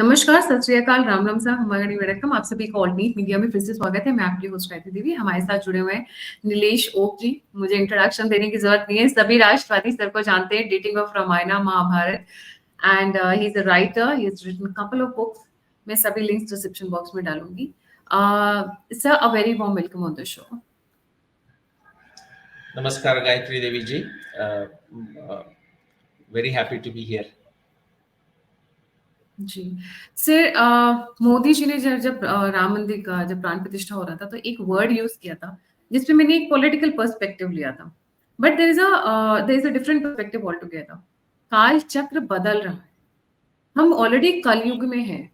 नमस्कार, सत श्री अकाल, राम राम साहब, हमारी वेलकम। आप सभी का ऑल्टरनेट मीडिया में फिर से स्वागत है। मैं आपकी होस्ट गायत्री देवी। हमारे साथ जुड़े हुए हैं नीलेश ओक जी। मुझे इंट्रोडक्शन देने की जरूरत नहीं है, सभी राष्ट्रवादी सर को जानते हैं। Dating of Ramayan Mahabharat and he is a writer, he has written couple of books. मैं सभी लिंक्स डिस्क्रिप्शन बॉक्स में डालूंगी। Sir, a very warm welcome on the show. नमस्कार Gayatri Devi ji, very happy to be here. जी सर, मोदी जी ने जब राम मंदिर का जब प्राण प्रतिष्ठा हो रहा था तो एक वर्ड यूज किया था जिसपे मैंने एक पॉलिटिकल पर्सपेक्टिव लिया था। But there is a different perspective all together. काल चक्र बदल रहा है, हम ऑलरेडी कलयुग में हैं।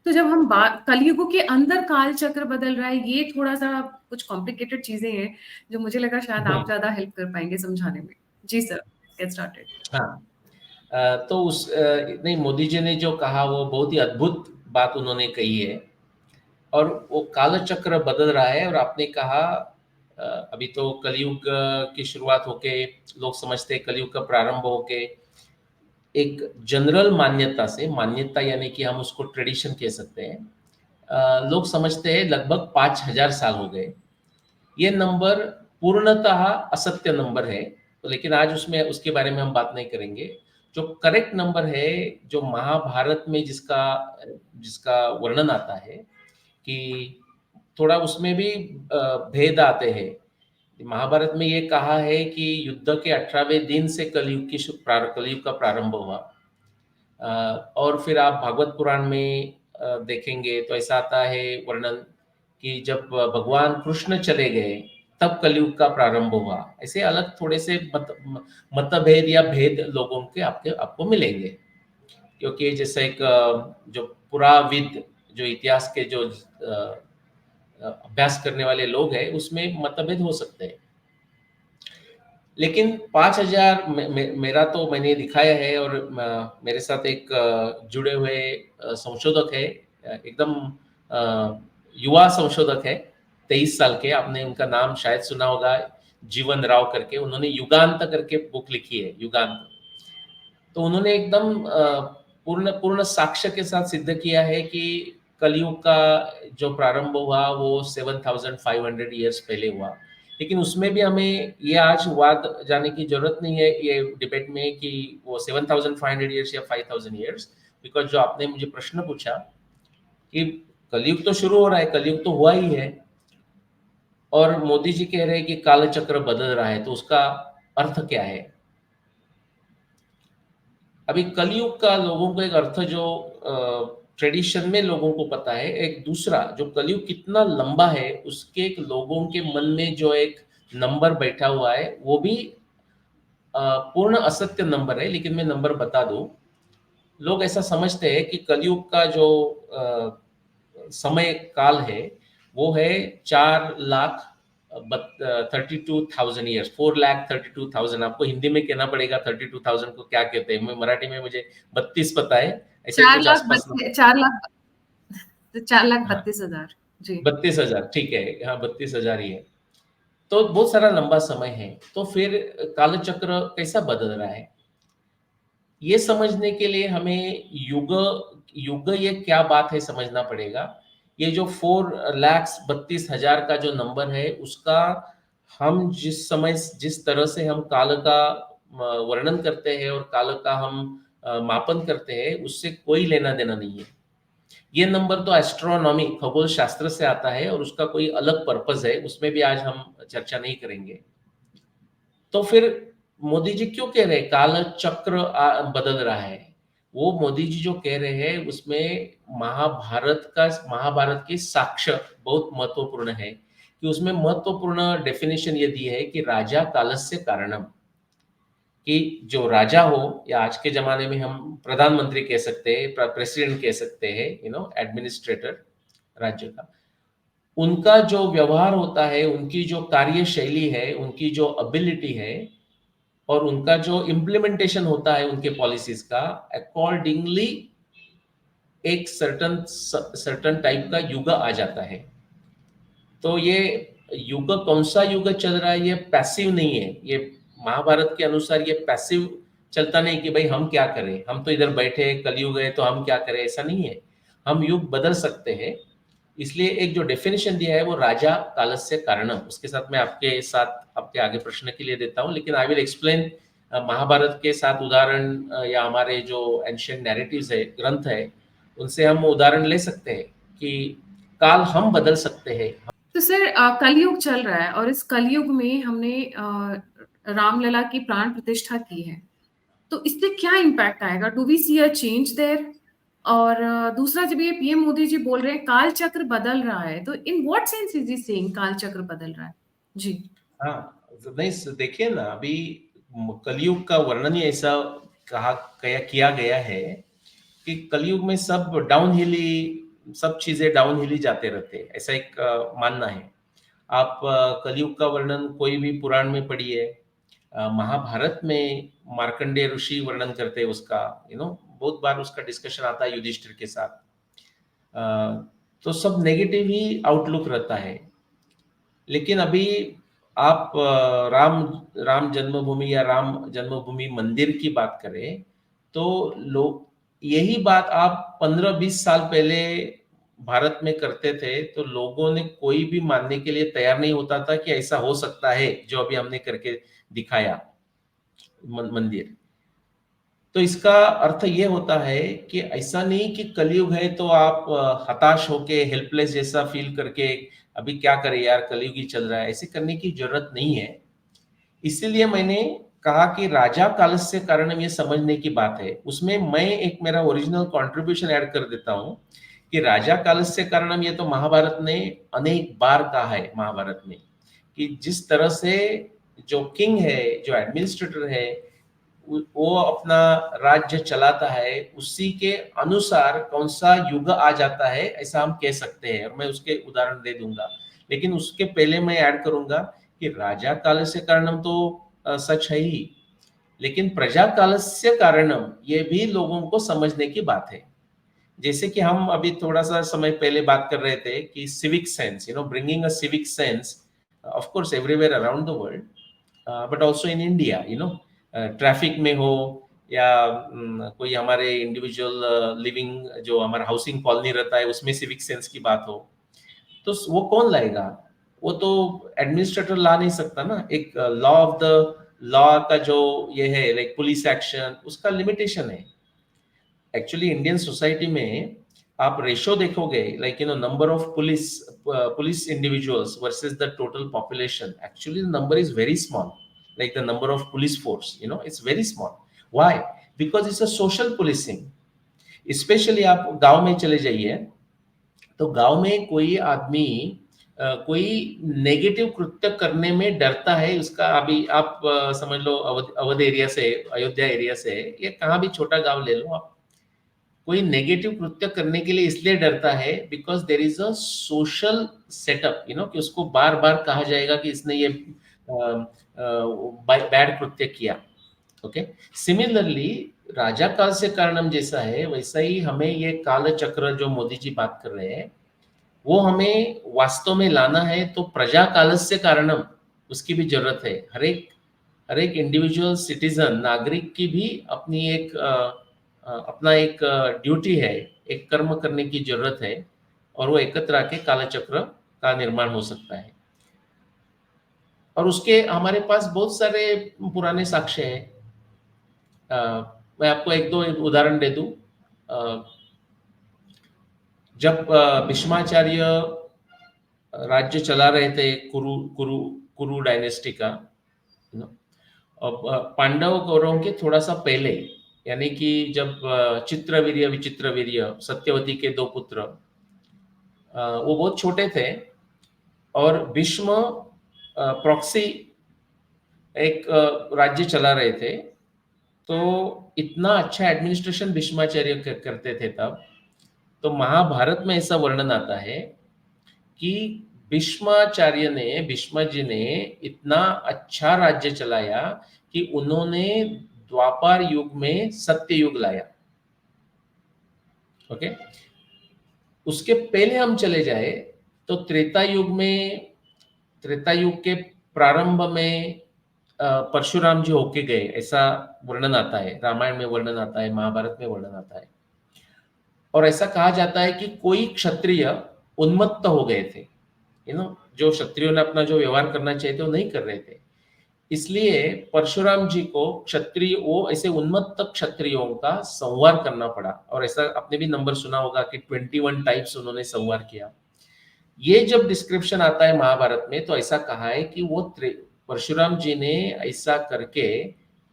तो जब हम कलयुग के अंदर काल चक्र बदल रहा है, ये थोड़ा सा कुछ कॉम्प्लिकेटेड चीजें हैं जो मुझे लगा शायद आप ज्यादा हेल्प कर पाएंगे समझाने में। जी सर, गेट स्टार्टेड। हाँ, तो नहीं, मोदी जी ने जो कहा वो बहुत ही अद्भुत बात उन्होंने कही है। और वो काल चक्र बदल रहा है। और आपने कहा अभी तो कलयुग की शुरुआत होके लोग समझते हैं कलयुग का प्रारंभ होके एक जनरल मान्यता से, मान्यता यानी कि हम उसको ट्रेडिशन कह सकते हैं, लोग समझते हैं लगभग 5000 साल हो गए। ये नंबर पूर्णतः असत्य नंबर है, तो लेकिन आज उसमें उसके बारे में हम बात नहीं करेंगे। जो करेक्ट नंबर है, जो महाभारत में जिसका जिसका वर्णन आता है कि थोड़ा उसमें भी भेद आते हैं। महाभारत में ये कहा है कि युद्ध के 18वें दिन से कलयुग का प्रारंभ हुआ। और फिर आप भागवत पुराण में देखेंगे तो ऐसा आता है वर्णन कि जब भगवान कृष्ण चले गए तब कलयुग का प्रारंभ हुआ। ऐसे अलग थोड़े से मतभेद या भेद लोगों के आपको मिलेंगे, क्योंकि जैसे एक जो पुराविद, जो इतिहास के जो अभ्यास करने वाले लोग हैं, उसमें मतभेद हो सकते हैं। लेकिन 5000 मेरा तो मैंने दिखाया है। और मेरे साथ एक जुड़े हुए संशोधक है, एकदम युवा संशोधक है, 23 साल के। आपने उनका नाम शायद सुना होगा, जीवन राव करके। उन्होंने युगांत करके बुक लिखी है, युगांत। तो उन्होंने एकदम पूर्ण पूर्ण साक्ष्य के साथ सिद्ध किया है कि कलयुग का जो प्रारंभ हुआ वो 7500 ईयर्स पहले हुआ। लेकिन उसमें भी हमें ये आज वाद जाने की जरूरत नहीं है ये डिबेट में कि वो 7500 ईयर्स या 5000 ईयर्स। बिकॉज जो आपने मुझे प्रश्न पूछा कि कलयुग तो शुरू हो रहा है, कलयुग तो हुआ ही है, और मोदी जी कह रहे हैं कि काल चक्र बदल रहा है, तो उसका अर्थ क्या है? अभी कलयुग का लोगों को एक अर्थ जो ट्रेडिशन में लोगों को पता है, एक दूसरा जो कलयुग कितना लंबा है उसके एक लोगों के मन में जो एक नंबर बैठा हुआ है, वो भी पूर्ण असत्य नंबर है। लेकिन मैं नंबर बता दूं, लोग ऐसा समझते हैं कि कलयुग का जो समय काल है वो है 4,32,000 ईयर्स, 4,32,000। आपको हिंदी में कहना पड़ेगा 32,000 को क्या कहते हैं। मैं मराठी में मुझे 32 पता है, ऐसे चार कुछ लाख आसपास। 4,32,000। जी, 32,000 ठीक है, हाँ 32,000 ही है। तो बहुत सारा लंबा समय है। तो फिर कालचक्र कैसा बदल रहा है, ये समझने के लिए हमें युग युग ये क्या बात है समझना पड़ेगा। ये जो 4,32,000 का जो नंबर है, उसका हम जिस समय जिस तरह से हम काल का वर्णन करते हैं और काल का हम मापन करते हैं, उससे कोई लेना देना नहीं है। ये नंबर तो एस्ट्रोनॉमी, खगोल शास्त्र से आता है और उसका कोई अलग पर्पस है, उसमें भी आज हम चर्चा नहीं करेंगे। तो फिर मोदी जी क्यों कह रहे हैं काल चक्र बदल रहा है? वो मोदी जी जो कह रहे हैं उसमें महाभारत की साक्ष्य बहुत महत्वपूर्ण है। कि उसमें महत्वपूर्ण डेफिनेशन ये दी है कि राजा कालस्य कारणम, कि जो राजा हो, या आज के जमाने में हम प्रधानमंत्री कह सकते हैं, प्रेसिडेंट कह सकते हैं, एडमिनिस्ट्रेटर राज्य का, उनका जो व्यवहार होता है, उनकी जो कार्यशैली है, उनकी जो एबिलिटी है, और उनका जो इम्प्लीमेंटेशन होता है उनके पॉलिसीज का, अकॉर्डिंगली एक सर्टन टाइप का युग आ जाता है। तो ये युग कौन सा युग चल रहा है, ये पैसिव नहीं है। ये महाभारत के अनुसार ये पैसिव चलता नहीं कि भाई हम क्या करें, हम तो इधर बैठे कलयुग है तो हम क्या करें, ऐसा नहीं है। हम युग बदल सकते हैं। इसलिए एक जो डेफिनेशन दिया है वो राजा कालस्य कारणम, उसके साथ मैं आपके आगे प्रश्न के लिए देता हूँ, लेकिन आई विल एक्सप्लेन महाभारत के साथ उदाहरण या हमारे जो एंशियंट नैरेटिव्स है, ग्रंथ है, उनसे हम उदाहरण ले सकते हैं कि काल हम बदल सकते हैं। तो सर कलयुग चल रहा है और इस कलयुग में हमने रामलला की प्राण प्रतिष्ठा की है, तो इससे क्या इम्पैक्ट आएगा? Do we see a change there? और दूसरा, जब ये पीएम मोदी जी बोल रहे हैं काल चक्र बदल रहा है, तो in what sense is he saying काल चक्र बदल रहा है? जी। हाँ, नहीं देखिए ना, अभी कलयुग का वर्णन ही ऐसा किया गया है कि कलयुग में सब डाउनहिल ही, सब चीजें डाउनहिल ही जाते रहते हैं, ऐसा एक मानना है। आप कलयुग का वर्णन कोई भी पुराण में पढ़िए, महाभारत में मार्कंडेय ऋषि वर्णन करते हैं उसका, बहुत बार उसका डिस्कशन आता है युधिष्ठिर के साथ। तो सब नेगेटिव ही आउटलुक रहता है। लेकिन अभी आप राम जन्मभूमि या राम जन्मभूमि मंदिर की बात करें, तो लोग यही बात आप 15-20 साल पहले भारत में करते थे, तो लोगों ने कोई भी मानने के लिए तैयार नहीं होता था कि ऐसा हो सकता है जो अभी हमने करके दिखाया मंदिर। तो इसका अर्थ ये होता है कि ऐसा नहीं कि कलयुग है तो आप हताश होके हेल्पलेस जैसा फील करके अभी क्या करें यार, कलयुग ही चल रहा है, ऐसे करने की जरूरत नहीं है। इसीलिए मैंने कहा कि राजा कालस्य कारणम ये समझने की बात है। उसमें मैं एक मेरा ओरिजिनल कंट्रीब्यूशन ऐड कर देता हूं कि राजा कालस्य कारणम ये तो महाभारत ने अनेक बार कहा है महाभारत में, कि जिस तरह से जो किंग है, जो एडमिनिस्ट्रेटर है, वो अपना राज्य चलाता है, उसी के अनुसार कौन सा युग आ जाता है ऐसा हम कह सकते हैं, और मैं उसके उदाहरण दे दूंगा। लेकिन उसके पहले मैं ऐड करूंगा कि राजा कालस्य कारणम तो सच है ही, लेकिन प्रजा कालस्य कारणम ये भी लोगों को समझने की बात है। जैसे कि हम अभी थोड़ा सा समय पहले बात कर रहे थे कि civic sense, bringing a civic sense of course everywhere around the world, but also in India, traffic में हो या कोई हमारे इंडिविजुअल लिविंग जो हमारा हाउसिंग कॉलोनी रहता है उसमें सिविक सेंस की बात हो, तो वो कौन लाएगा? वो तो एडमिनिस्ट्रेटर ला नहीं सकता ना। एक लॉ ऑफ द लॉ का जो ये है, लाइक पुलिस एक्शन, उसका लिमिटेशन है। एक्चुअली इंडियन सोसाइटी में आप रेशो देखोगे, like number of police individuals versus the total population, actually the number is very small, like the number of police force, it's very small. Why? Because it's a social policing. Especially आप गांव में चले जाइए, तो गांव में कोई आदमी कोई नेगेटिव कृत्य करने में डरता है। उसका अभी आप समझ लो अवध एरिया से, अयोध्या एरिया से, या कहाँ भी छोटा गांव ले लो आप, कोई नेगेटिव कृत्य करने के लिए इसलिए डरता है because there is a social setup, कि उसको बार बार कहा जाएगा कि इसने ये बैड कृत्य किया। ओके, सिमिलरली राजा काल से कारणम जैसा है, वैसा ही हमें ये काल चक्र जो मोदी जी बात कर रहे हैं, वो हमें वास्तव में लाना है। तो प्रजा कालस्य कारणम उसकी भी जरूरत है। हर एक इंडिविजुअल सिटीजन, नागरिक की भी अपना एक ड्यूटी है, एक कर्म करने की जरूरत है, और वो एकत्र आके काल चक्र का निर्माण हो सकता है। और उसके हमारे पास बहुत सारे पुराने साक्ष्य हैं। मैं आपको एक दो उदाहरण दे दूं। जब भीष्माचार्य राज्य चला रहे थे, कुरु कुरु कुरु डायनेस्टी का, पांडव कौरवों के थोड़ा सा पहले, यानी कि जब चित्रवीर्य विचित्रवीर्य सत्यवती के दो पुत्र, वो बहुत छोटे थे, और भीष्म प्रॉक्सी एक राज्य चला रहे थे। तो इतना अच्छा एडमिनिस्ट्रेशन भीष्माचार्य करते थे तब। तो महाभारत में ऐसा वर्णन आता है कि भीष्म जी ने इतना अच्छा राज्य चलाया कि उन्होंने द्वापर युग में सत्य युग लाया। ओके, उसके पहले हम चले जाए तो त्रेता युग के प्रारंभ में परशुराम जी होके गए, ऐसा वर्णन आता है, रामायण में वर्णन आता है, महाभारत में वर्णन आता है। और ऐसा कहा जाता है कि कोई क्षत्रिय उन्मत्त हो गए थे, जो क्षत्रियों ने अपना जो व्यवहार करना चाहिए थे वो नहीं कर रहे थे। इसलिए परशुराम जी को क्षत्रिय, वो ऐसे उन्मत्त क्षत्रियों का संहार करना पड़ा। और ऐसा आपने भी नंबर सुना होगा कि 21 टाइप्स उन्होंने संहार किया। ये जब डिस्क्रिप्शन आता है महाभारत में, तो ऐसा कहा है कि वो परशुराम जी ने ऐसा करके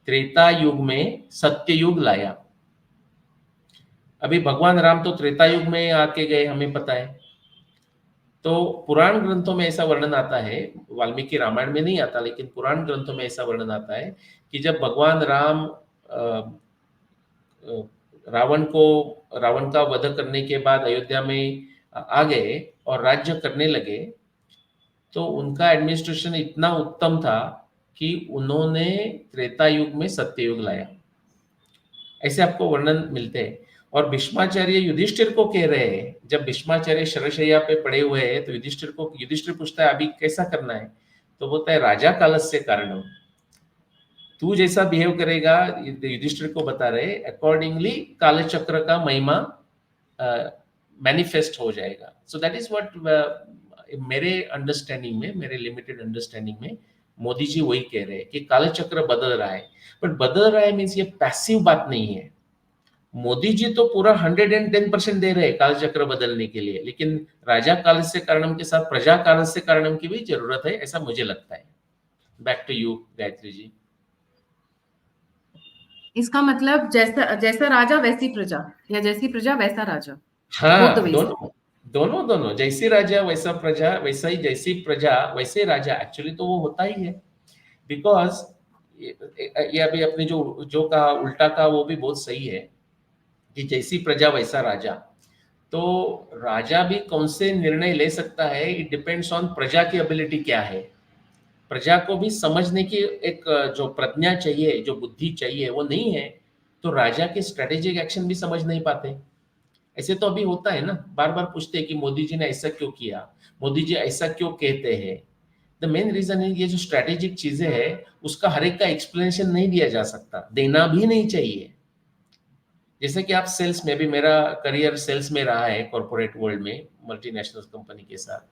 त्रेता युग में सत्य युग लाया। अभी भगवान राम तो त्रेता युग में आके गए, हमें पता है। तो पुराण ग्रंथों में ऐसा वर्णन आता है, वाल्मीकि रामायण में नहीं आता, लेकिन पुराण ग्रंथों में ऐसा वर्णन आता है कि जब भगवान राम रावण का वध करने के बाद अयोध्या में आ गए और राज्य करने लगे, तो उनका एडमिनिस्ट्रेशन इतना उत्तम था कि उन्होंने त्रेता युग में सत्ययुग लाया। ऐसे आपको वर्णन मिलते हैं। और भीष्माचार्य युधिष्ठिर को कह रहे हैं, जब भीष्माचार्य शरशैया पे पड़े हुए हैं, तो युधिष्ठिर पूछता है अभी कैसा करना है, तो बोलता है राजा कालस्य कारणम, तू जैसा बिहेव करेगा, युधिष्ठिर को बता रहे, अकॉर्डिंगली कालचक्र का महिमा मैनिफेस्ट हो जाएगा। सो दैट इज व्हाट मेरे अंडरस्टैंडिंग में, मेरे लिमिटेड अंडरस्टैंडिंग में मोदी जी वही कह रहे हैं कि कालचक्र बदल रहा है। बट बदल रहा है मीन्स ये पैसिव बात नहीं है। मोदी जी तो पूरा 110% दे रहे हैं कालचक्र बदलने के लिए, लेकिन राजा काल से कारणम के साथ प्रजा काल से कारणम की भी जरूरत है, ऐसा मुझे लगता है। Back to you Gayatri ji. इसका मतलब जैसा जैसा राजा वैसी प्रजा, या जैसी प्रजा वैसा राजा, बोथ द हाँ, वेज। दोनों दोनों दोनों, जैसी राजा वैसा प्रजा, वैसा ही जैसी प्रजा वैसे राजा। एक्चुअली तो वो होता ही है, बिकॉज ये अभी अपने जो जो कहा उल्टा कहा वो भी बहुत सही है कि जैसी प्रजा वैसा राजा। तो राजा भी कौन से निर्णय ले सकता है, इट डिपेंड्स ऑन प्रजा की एबिलिटी क्या है। प्रजा को भी समझने की एक जो प्रज्ञा चाहिए, जो बुद्धि चाहिए, वो नहीं है, तो राजा के स्ट्रेटेजिक एक्शन भी समझ नहीं पाते। ऐसे तो अभी होता है ना, बार बार पूछते हैं कि मोदी जी ने ऐसा क्यों किया, मोदी जी ऐसा क्यों कहते हैं। द मेन रीजन है ये जो स्ट्रेटेजिक चीजें हैं उसका हर एक का एक्सप्लेनेशन नहीं दिया जा सकता, देना भी नहीं चाहिए। जैसे कि आप सेल्स में, भी मेरा करियर सेल्स में रहा है कॉर्पोरेट वर्ल्ड में मल्टीनेशनल कंपनी के साथ,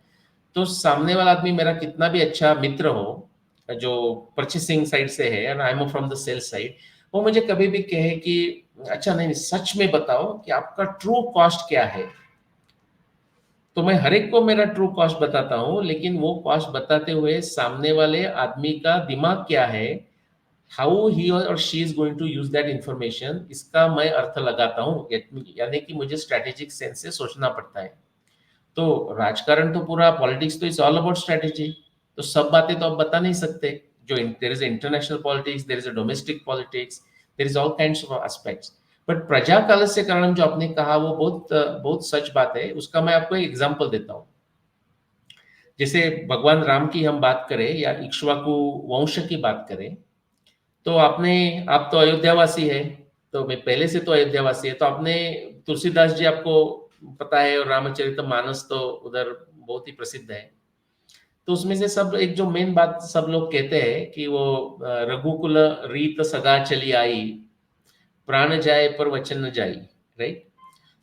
तो सामने वाला आदमी मेरा कितना भी अच्छा मित्र हो, जो परचेसिंग साइड से है and I am from the sales side, वो मुझे कभी भी कहे कि अच्छा नहीं, सच में बताओ कि आपका ट्रू कॉस्ट क्या है, तो मैं हर एक को मेरा ट्रू कॉस्ट बताता हूँ, लेकिन वो कॉस्ट बताते हुए सामने वाले आदमी का दिमाग क्या है, हाउ ही और she is going to use that information, इसका मैं अर्थ लगाता हूँ। यानी कि मुझे स्ट्रेटेजिक सेंस से सोचना पड़ता है। तो राजकारण तो पूरा, पॉलिटिक्स तो इज ऑल अबाउट स्ट्रेटेजी। तो सब बातें तो आप बता नहीं सकते। जो there is international politics, there is a domestic politics, there is all kinds of aspects. But प्रजा काल से कारण जो आपने कहा वो बहुत बहुत सच बात है। उसका मैं आपको एक एग्जांपल देता हूँ। जैसे भगवान राम की हम बात करें या इक्ष्वाकु वंश की बात करें, तो आप तो अयोध्यावासी है, तो मैं पहले से तो अयोध्यावासी है, तो आपने तुलसीदास जी आपको पता है, और रामचरितमानस तो उधर बहुत ही प्रसिद्ध है। तो उसमें से सब एक जो मेन बात सब लोग कहते हैं कि वो रघुकुल रीत सदा चली आई, प्राण जाए पर वचन न जाई, राइट।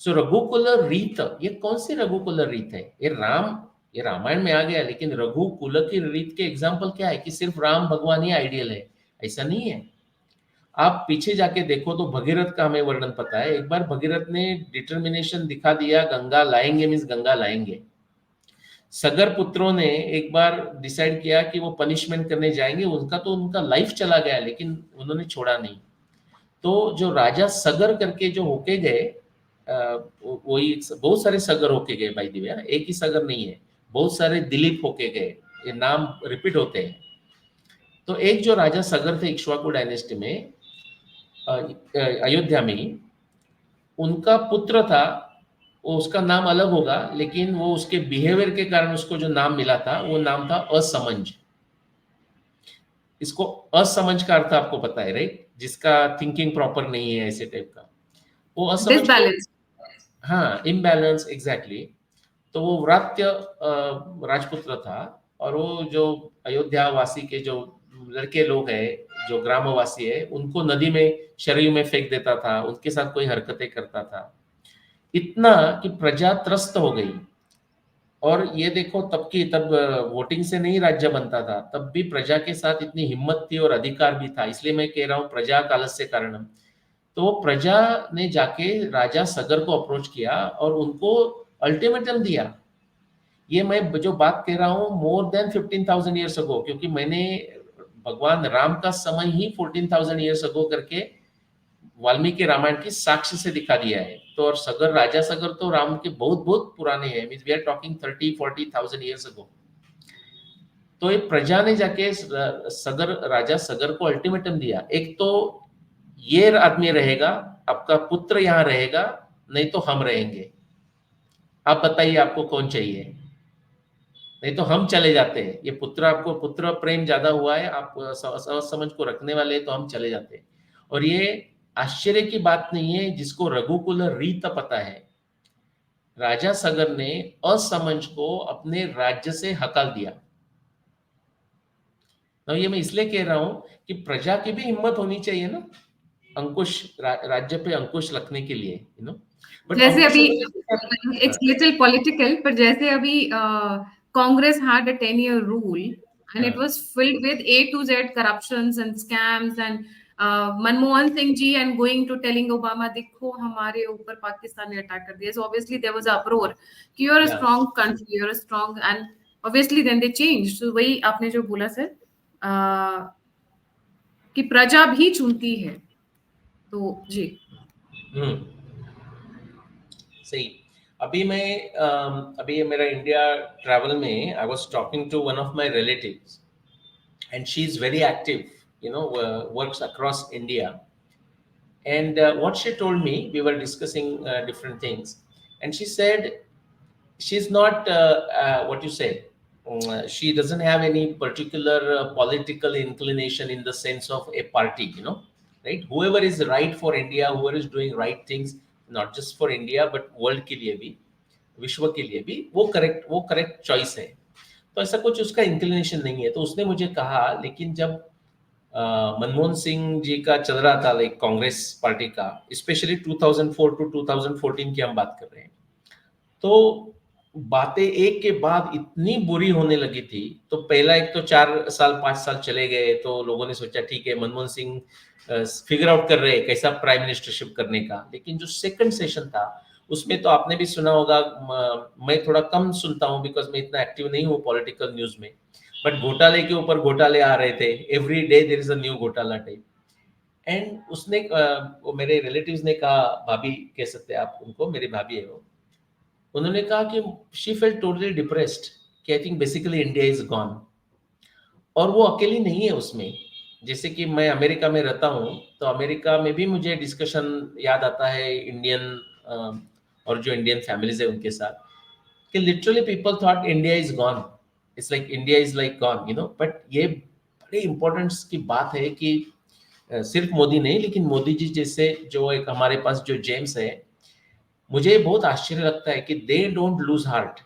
सो रघुकुल रीत, ये कौन सी रघुकुल रीत है? ये रामायण में आ गया, लेकिन रघुकुल की रीत के एग्जाम्पल क्या है कि सिर्फ राम भगवान ही आइडियल है, ऐसा नहीं है। आप पीछे जाके देखो तो भगीरथ का हमें वर्णन पता है। एक बार भगीरथ ने डिटर्मिनेशन दिखा दिया, गंगा लाएंगे मीन्स गंगा लाएंगे। सगर पुत्रों ने एक बार डिसाइड किया कि वो पनिशमेंट करने जाएंगे, उनका लाइफ चला गया, लेकिन उन्होंने छोड़ा नहीं। तो जो राजा सगर करके जो होके गए, वही बहुत सारे सगर होके गए, भाई दिव्या, एक ही सगर नहीं है, बहुत सारे दिलीप होके गए, ये नाम रिपीट होते हैं। तो एक जो राजा सगर थे इक्ष्वाकु डायनेस्टी में, अयोध्या में, उनका पुत्र था, वो उसका नाम अलग होगा, लेकिन वो उसके बिहेवियर के कारण उसको जो नाम मिला था वो नाम था असमंज। इसको असमंज का अर्थ आपको पता है, राइट, जिसका थिंकिंग प्रॉपर नहीं है, ऐसे टाइप का वो असमंज को। डिसबैलेंस। हाँ, इम्बैलेंस, एग्जैक्टली। तो वो व्रात्य राजपुत्र था, और वो जो अयोध्या वासी के जो लड़के लोग हैं, जो ग्रामवासी है, उनको नदी में, शरयू में फेंक देता था, उनके साथ कोई हरकतें करता था। इतना कि प्रजा त्रस्त हो गई। और ये देखो तब वोटिंग से नहीं राज्य बनता था, तब भी प्रजा के साथ इतनी हिम्मत थी और अधिकार भी था। इसलिए मैं कह रहा हूँ प्रजा कालस्य कारणम। तो प्रजा ने जाके राजा सगर को अप्रोच किया और उनको अल्टीमेटम दिया। ये मैं जो बात कह रहा हूँ मोर देन 15,000 ईयर्स अगो, क्योंकि मैंने भगवान राम का समय ही 14,000 ईयर्स अगो करके वाल्मीकि रामायण की साक्ष्य से दिखा दिया है। तो और सगर, राजा सगर तो राम के बहुत बहुत पुराने हैं, means we are talking 30-40,000 years ago. तो ये प्रजा ने जाके सगर, राजा सगर को अल्टीमेटम दिया, एक तो ये आदमी रहेगा, आपका पुत्र यहाँ रहेगा, नहीं तो हम रहेंगे। आप बताइए आपको कौन चाहिए? नहीं तो हम चले जाते हैं। ये पुत्र, आपको पुत्र प्रेम ज्यादा हुआ है, आप समझ को रखने वाले हैं, तो हम चले जाते हैं। और ये आश्चर्य की बात नहीं है, जिसको रघुकुल रीत पता है। राजा सगर ने असमंज को अपने राज्य से हकाल दिया। तो ये मैं इसलिए कह रहा हूं कि प्रजा की भी हिम्मत होनी चाहिए ना, अंकुश राज्य पे अंकुश रखने के लिए, बट जैसे अंकुश अभी होने के साथ। इट्स लिटिल पॉलिटिकल, पर जैसे अभी Congress had a 10-year rule and it हाँ, was filled with A to Z corruptions and scams and Manmohan Singh ji and going to telling Obama, देखो हमारे ऊपर पाकिस्तान ने अटैक कर दिया, so obviously there was uproar कि यू आर अ या strong country, you are a strong, and obviously then they change. So वही आपने जो बोला सर, कि प्रजा भी चुनती है, तो जी। हम्म, सही। अभी अभी ये मेरा इंडिया ट्रैवल में I was talking to one of my relatives and she's very active, works across India. And what she told me, we were discussing different things, and she said she's not what you say. She doesn't have any particular political inclination in the sense of a party, right? Whoever is right for India, whoever is doing right things, not just for India but world के लिए भी, विश्व के लिए भी, वो correct choice है। तो ऐसा कुछ उसका इंक्लिनेशन नहीं है। तो उसने मुझे कहा, लेकिन जब मनमोहन सिंह जी का चल रहा था, लाइक कांग्रेस पार्टी का, स्पेशली 2004 टू 2014 की हम बात कर रहे हैं, तो बातें एक के बाद इतनी बुरी होने लगी थी। तो पहला एक तो 4 साल 5 साल चले गए, तो लोगों ने सोचा ठीक है, मनमोहन सिंह फिगर आउट कर रहे हैं कैसा प्राइम मिनिस्टरशिप करने का। लेकिन जो सेकंड सेशन था, उसमें तो आपने भी सुना होगा, मैं थोड़ा कम सुनता हूँ बिकॉज मैं इतना एक्टिव नहीं हूँ पॉलिटिकल न्यूज में, बट घोटाले के ऊपर घोटाले आ रहे थे, every day there is a new घोटाला टाइप। एंड उसने वो मेरे रिलेटिव्स ने कहा, भाभी कह सकते हैं आप उनको, मेरी भाभी है वो, उन्होंने कहा कि शी फेल्ट टोटली डिप्रेस्ड, कि I think basically India is gone. और वो अकेली नहीं है उसमें। जैसे कि मैं अमेरिका में रहता हूँ, तो अमेरिका में भी मुझे डिस्कशन याद आता है इंडियन, और जो इंडियन फैमिलीज है उनके साथ, कि literally people thought India is gone, it's like India is like gone, but ये बड़ी इंपॉर्टेंस की बात है कि सिर्फ मोदी नहीं, लेकिन मोदी जी जैसे जो एक हमारे पास जो जेम्स है, मुझे बहुत आश्चर्य लगता है कि दे डोंट लूज हार्ट।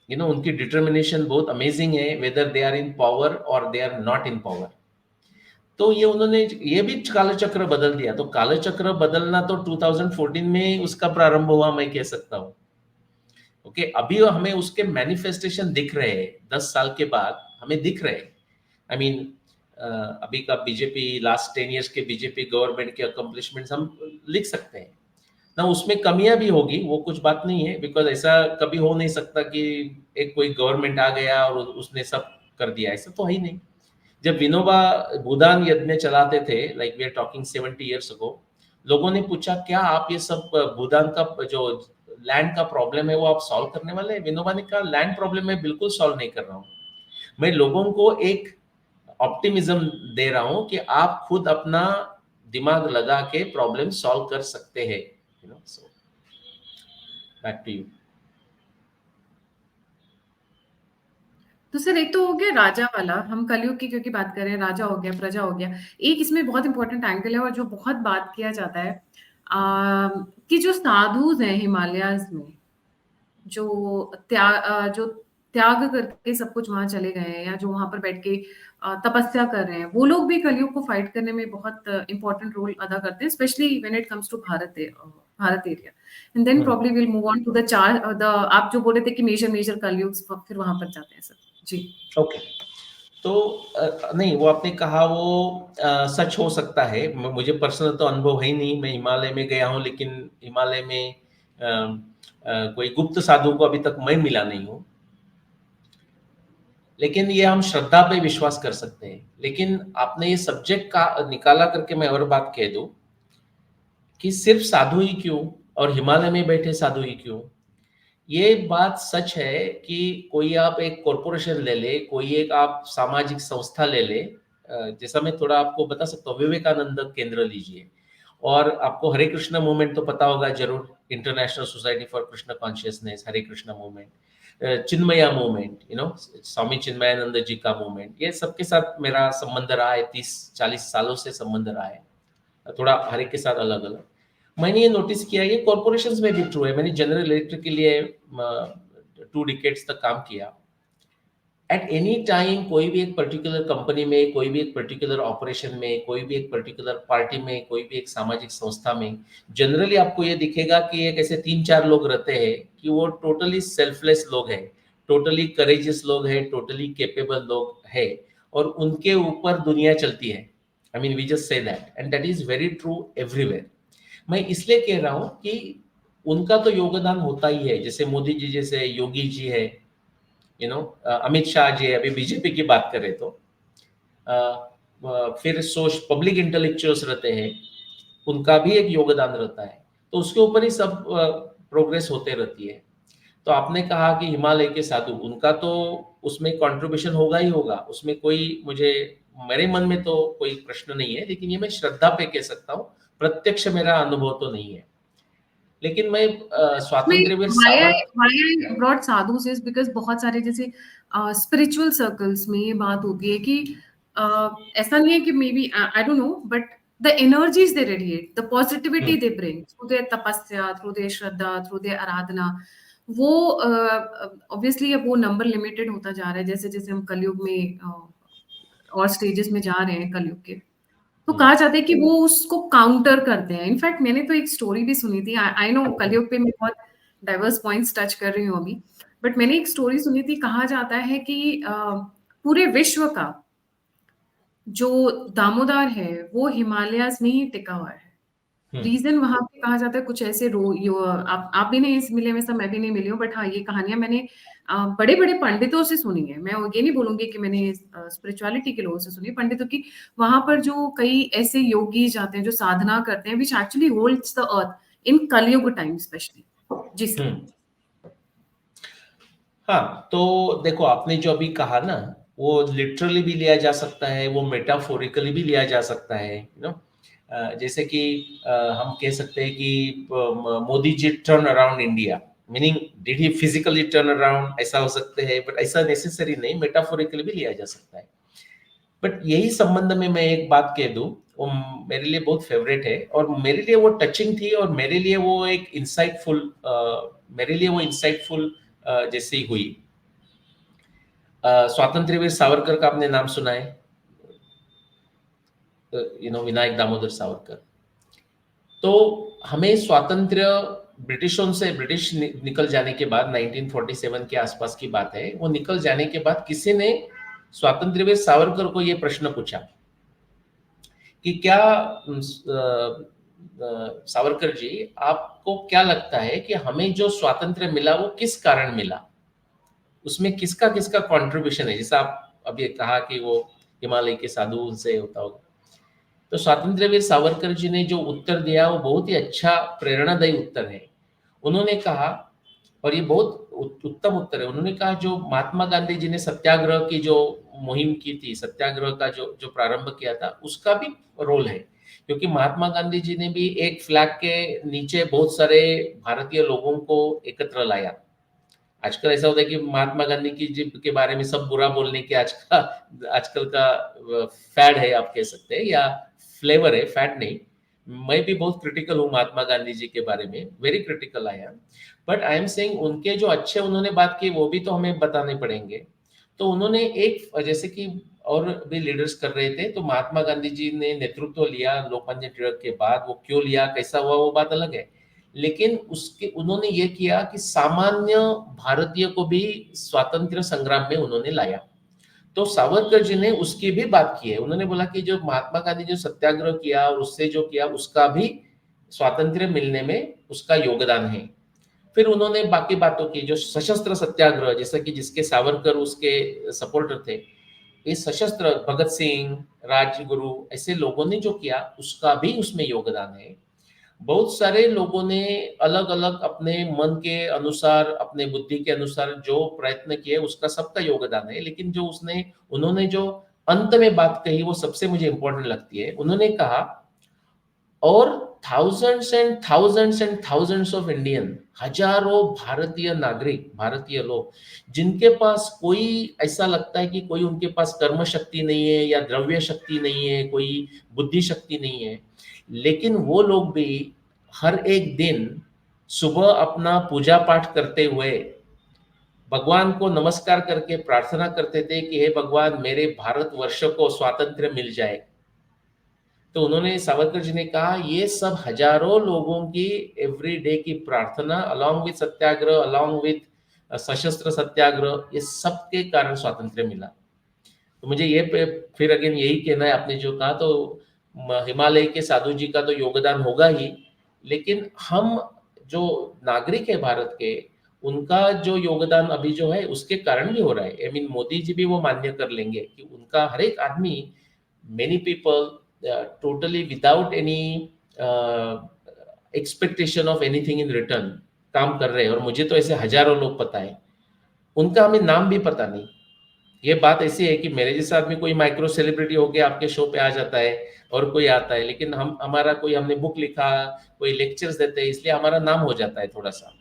उनकी डिटर्मिनेशन बहुत अमेजिंग है, whether they are in power और they are not in power. तो ये उन्होंने ये भी कालचक्र बदल दिया। तो कालचक्र बदलना तो 2014 में उसका प्रारंभ हुआ, मैं कह सकता हूँ। ओके, अभी हमें उसके मैनिफेस्टेशन दिख रहे हैं, 10 साल के बाद हमें दिख रहे हैं। आई मीन अभी का बीजेपी, लास्ट 10 years के बीजेपी गवर्नमेंट के अकम्पलिशमेंट्स हम लिख सकते हैं ना। उसमें कमियां भी होगी, वो कुछ बात नहीं है, बिकॉज ऐसा कभी हो नहीं सकता कि एक कोई गवर्नमेंट आ गया और उसने सब कर दिया, ऐसा तो है ही नहीं। जब विनोबा भूदान यज्ञ चलाते थे, like we are talking 70 years ago, लोगों ने पूछा क्या आप ये सब भूदान का जो लैंड का प्रॉब्लम है वो आप सॉल्व करने वाले हैं? विनोबा ने कहा लैंड प्रॉब्लम मैं बिल्कुल सॉल्व नहीं कर रहा हूँ, मैं लोगों को एक ऑप्टिमिज्म दे रहा हूँ कि आप खुद अपना दिमाग लगा के प्रॉब्लम सॉल्व कर सकते हैं। So back to you. तो सर एक तो हो गया राजा वाला, हम कलयुग की क्योंकि बात कर रहे हैं, राजा हो गया, प्रजा हो गया। एक इसमें बहुत इंपॉर्टेंट एंगल है और जो बहुत बात किया जाता है, कि जो साधुज हैं हिमालयाज में, जो त्याग करके सब कुछ वहां चले गए हैं, या जो वहां पर बैठ के तपस्या कर रहे हैं, वो लोग भी कलयुग को फाइट करने में बहुत इंपॉर्टेंट रोल अदा करते हैं, specially when it comes to Bharat area, and then hmm, probably will move on to the चार द आप जो बोल रहे थे कि मेजर मेजर कलयुग, फिर वहां पर जाते हैं सर। जी। ओके। तो नहीं, वो आपने कहा वो सच हो सकता है। मुझे पर्सनल तो अनुभव है ही नहीं, मैं हिमालय में गया हूँ, लेकिन हिमालय में कोई गुप्त साधु को अभी तक मैं मिला नहीं हूँ। लेकिन ये हम श्रद्धा पे विश्वास कर सकते हैं। लेकिन आपने ये सब्जेक्ट का निकाला करके मैं और बात कह दूं कि सिर्फ साधु ही क्यों, और हिमालय में बैठे साधु ही क्यों। ये बात सच है कि कोई आप एक कॉरपोरेशन ले ले, कोई एक आप सामाजिक संस्था ले ले, जैसा मैं थोड़ा आपको बता सकता हूँ, विवेकानंद केंद्र लीजिए, और आपको हरे कृष्ण मूवमेंट तो पता होगा जरूर, international society for Krishna consciousness, Hare Krishna movement, Chinmaya movement, Swami Chinmayananda ji का मूवमेंट, ये सबके साथ मेरा संबंध रहा है, 30-40 सालों से संबंध रहा है, थोड़ा हर एक के साथ अलग अलग। मैंने ये नोटिस किया, ये कॉर्पोरेशंस में भी ट्रू है। मैंने जनरल इलेक्ट्रिक के लिए 2 डिकेड्स तक काम किया। एट एनी टाइम कोई भी एक पर्टिकुलर कंपनी में, कोई भी एक पर्टिकुलर ऑपरेशन में, कोई भी एक पर्टिकुलर पार्टी में, कोई भी एक सामाजिक संस्था में, जनरली आपको ये दिखेगा कि एक ऐसे 3-4 लोग रहते हैं कि वो टोटली सेल्फलेस लोग हैं, टोटली करेजियस लोग हैं, टोटली केपेबल लोग हैं, और उनके ऊपर दुनिया चलती है। I mean we just say that, and that is very true everywhere. मैं इसलिए कह रहा हूँ कि उनका तो योगदान होता ही है, जैसे मोदी जी जैसे योगी जी है, अमित शाह जी है, अभी बीजेपी की बात करें तो, फिर सोच पब्लिक इंटेलेक्चुअल्स रहते हैं, उनका भी एक योगदान रहता है, तो उसके ऊपर ही सब प्रोग्रेस होते रहती है। तो आपने कहा कि हिमालय के साधु, उनका तो उसमें कंट्रीब्यूशन होगा ही होगा, उसमें कोई मुझे, मेरे मन में तो कोई प्रश्न नहीं है, लेकिन ये मैं श्रद्धा पे कह सकता हूँ, प्रत्यक्ष मेरा अनुभव तो नहीं है। लेकिन मैं स्वातंत्र्य वीर why I Savarkar. why I brought sadhus is because बहुत सारे जैसे स्पिरिचुअल सर्कल्स में ये बात होती है कि ऐसा नहीं है कि maybe I don't know, but the energies they radiate, the positivity they bring through their tapasya, through their shraddha, through their aradhana, वो ऑब्वियसली अब वो नंबर लिमिटेड होता जा रहा है जैसे जैसे हम कलयुग में और स्टेजेस में जा रहे हैं कलयुग के। तो कहा जाता है कि वो उसको काउंटर करते हैं। इनफैक्ट मैंने तो एक स्टोरी भी सुनी थी, आई नो कलयुग पे मैं बहुत डाइवर्स पॉइंट्स टच कर रही हूँ अभी, बट मैंने एक स्टोरी सुनी थी। कहा जाता है कि पूरे विश्व का जो दामोदर है वो हिमालयाज में ही टिका हुआ है। रीजन वहां पे कहा जाता है कुछ ऐसे आप भी नहीं इस मिले में सब, मैं भी नहीं मिली हूँ, बट हाँ ये कहानियां मैंने बड़े बड़े पंडितों से सुनी है। मैं ये नहीं बोलूंगी कि मैंने स्पिरिचुअलिटी के लोगों से सुनी, पंडितों की। वहां पर जो कई ऐसे योगी जाते हैं जो साधना करते हैं, which actually holds the earth in Kalyug time specially. Ji sir. हाँ, तो देखो आपने जो अभी कहा ना, वो लिटरली भी लिया जा सकता है, वो मेटाफोरिकली भी लिया जा सकता है, जैसे कि हम कह सकते हैं कि Modi ji turn around India, meaning did he physically turn around, ऐसा हो सकते हैं, बट ऐसा नेसेसरी नहीं, मेटाफोरिकली भी लिया जा सकता है। बट यही संबंध में मैं एक बात कह दूं, वो मेरे लिए बहुत फेवरेट है, और मेरे लिए वो टचिंग थी, और मेरे लिए वो एक इंसाइटफुल, मेरे लिए वो इंसाइटफुल जैसे ही हुई। स्वातंत्र्य वीर सावरकर का आपने नाम सुना है, विनायक दामोदर सावरकर। तो हमें स्वातंत्र्य ब्रिटिश निकल जाने के बाद, 1947 के आसपास की बात है, वो निकल जाने के बाद किसी ने स्वातंत्र्य वीर सावरकर को ये प्रश्न पूछा कि क्या सावरकर जी, आपको क्या लगता है कि हमें जो स्वातंत्र्य मिला वो किस कारण मिला, उसमें किसका किसका कंट्रीब्यूशन है, जैसा आप अभी कहा कि वो हिमालय के साधु से होता होगा। तो स्वातंत्र्य वीर सावरकर जी ने जो उत्तर दिया वो बहुत ही अच्छा प्रेरणादायी उत्तर है। उन्होंने कहा, और ये बहुत उत्तम उत्तर है, उन्होंने कहा जो महात्मा गांधी जी ने सत्याग्रह की जो मुहिम की थी, सत्याग्रह का जो जो प्रारंभ किया था, उसका भी रोल है, क्योंकि महात्मा गांधी जी ने भी एक फ्लैग के नीचे बहुत सारे भारतीय लोगों को एकत्र लाया। आजकल ऐसा होता है कि महात्मा गांधी की जी के बारे में सब बुरा बोलने के आजकल का फैड है, आप कह सकते हैं, या फ्लेवर है, फैड नहीं। मैं भी बहुत क्रिटिकल हूँ महात्मा गांधी जी के बारे में, very critical I am, but I am saying उनके जो अच्छे उन्होंने बात की वो भी तो हमें बताने पड़ेंगे। तो उन्होंने एक, जैसे कि और भी लीडर्स कर रहे थे, तो महात्मा गांधी जी ने नेतृत्व लिया लोकमान्य तिलक के बाद, वो क्यों लिया, कैसा हुआ, वो बात अलग है। लेकिन उसके उन्होंने ये किया कि सामान्य भारतीय को भी स्वातंत्र्य संग्राम में उन्होंने लाया। तो सावरकर जी ने उसकी भी बात की है। उन्होंने बोला कि जो महात्मा गांधी जो सत्याग्रह किया और उससे जो किया उसका भी स्वातंत्र्य मिलने में उसका योगदान है। फिर उन्होंने बाकी बातों की, जो सशस्त्र सत्याग्रह, जैसा कि जिसके सावरकर उसके सपोर्टर थे, ये सशस्त्र भगत सिंह, राजगुरु, ऐसे लोगों ने जो किया उसका भी उसमें योगदान है। बहुत सारे लोगों ने अलग अलग अपने मन के अनुसार, अपने बुद्धि के अनुसार जो प्रयत्न किए उसका सबका योगदान है। लेकिन जो उन्होंने जो अंत में बात कही वो सबसे मुझे इंपॉर्टेंट लगती है। उन्होंने कहा, और थाउजेंड्स ऑफ इंडियन, हजारों भारतीय नागरिक, भारतीय लोग जिनके पास कोई ऐसा लगता है कि कोई उनके पास कर्म शक्ति नहीं है या द्रव्य शक्ति नहीं है, कोई बुद्धि शक्ति नहीं है, लेकिन वो लोग भी हर एक दिन सुबह अपना पूजा पाठ करते हुए भगवान को नमस्कार करके प्रार्थना करते थे कि हे भगवान, मेरे भारतवर्ष को स्वातंत्र्य मिल जाए। तो उन्होंने, सावरकर जी ने कहा, ये सब हजारों लोगों की एवरी डे की प्रार्थना along with Satyagraha, along with सशस्त्र सत्याग्रह, ये सब के कारण स्वातंत्र्य मिला। तो मुझे ये फिर अगेन यही कहना है, आपने जो कहा, तो हिमालय के साधु जी का तो योगदान होगा ही, लेकिन हम जो नागरिक है भारत के, उनका जो योगदान अभी जो है उसके कारण भी हो रहा है। आई मीन मोदी जी भी वो मान्य कर लेंगे कि उनका हर एक आदमी, many people totally without any expectation of anything in return काम कर रहे हैं। और मुझे तो ऐसे हजारों लोग पता है, उनका हमें नाम भी पता नहीं। ये बात ऐसी है कि मेरे जैसा आदमी कोई माइक्रो सेलिब्रिटी होके आपके शो पे आ जाता है और कोई आता है, लेकिन हमारा कोई, हमने बुक लिखा, कोई लेक्चर्स देते हैं, इसलिए हमारा नाम हो जाता है थोड़ा सा।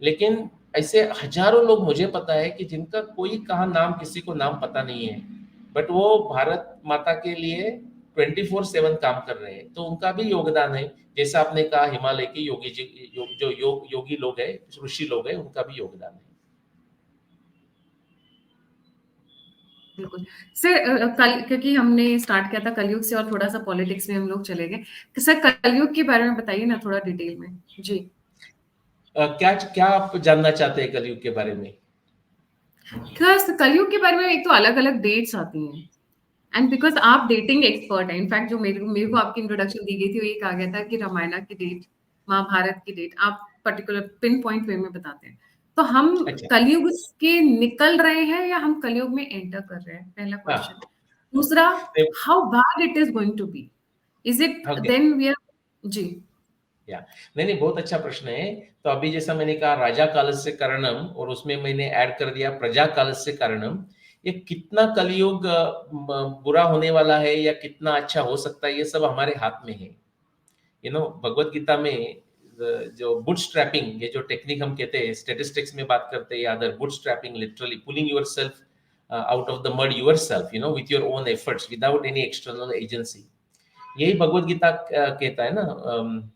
लेकिन ऐसे हजारों लोग मुझे पता है कि जिनका कोई कहा नाम, किसी को नाम पता नहीं है, बट वो भारत माता के लिए 24/7 काम कर रहे हैं। तो उनका भी योगदान है। जैसा आपने कहा, हिमालय के योगी जी, जो योगी लोग हैं, ऋषि लोग हैं, उनका भी योगदान है। बिल्कुल। सर, कल क्योंकि हमने स्टार्ट किया था कलयुग से और थोड़ा सा पॉलिटिक्स में हम लोग चले गए। सर, कलयुग के बारे में बताइए ना थोड़ा डिटेल में। जी। क्या क्या आप जानना चाहते हैं कलयुग के बारे में? खास कलयुग के बारे में एक तो अलग अलग डेट्स आती हैं, एंड बिकॉज आप डेटिंग एक्सपर्ट हैं, इनफैक्ट जो मेरे को आपकी इंट्रोडक्शन दी गई थी वो ये कहा गया था कि रामायण की डेट, महाभारत की डेट आप पर्टिकुलर पिन पॉइंट वे में बताते हैं। तो हम अच्छा। कलयुग के निकल रहे हैं या हम कलयुग में एंटर कर रहे हैं, पहला क्वेश्चन। हाँ, दूसरा, how bad it is going to be, is it okay, then we are. जी। या नहीं नहीं, बहुत अच्छा प्रश्न है। तो अभी जैसा मैंने कहा राजा कालस्य कारणम, और उसमें मैंने ऐड कर दिया प्रजा कालस्य कारणम। ये कितना कलयुग बुरा होने वाला है या कितना अच्छा हो सकता है, ये सब हमारे हाथ में है। भगवत गीता में जो बुट स्ट्रैपिंग, ये जो टेक्निक हम कहते हैं, स्टेटिस्टिक्स में बात करते हैं, other boot strapping, literally pulling your self out of the mud your self, with your own efforts, without any external agency. यही भगवत गीता कहता है ना,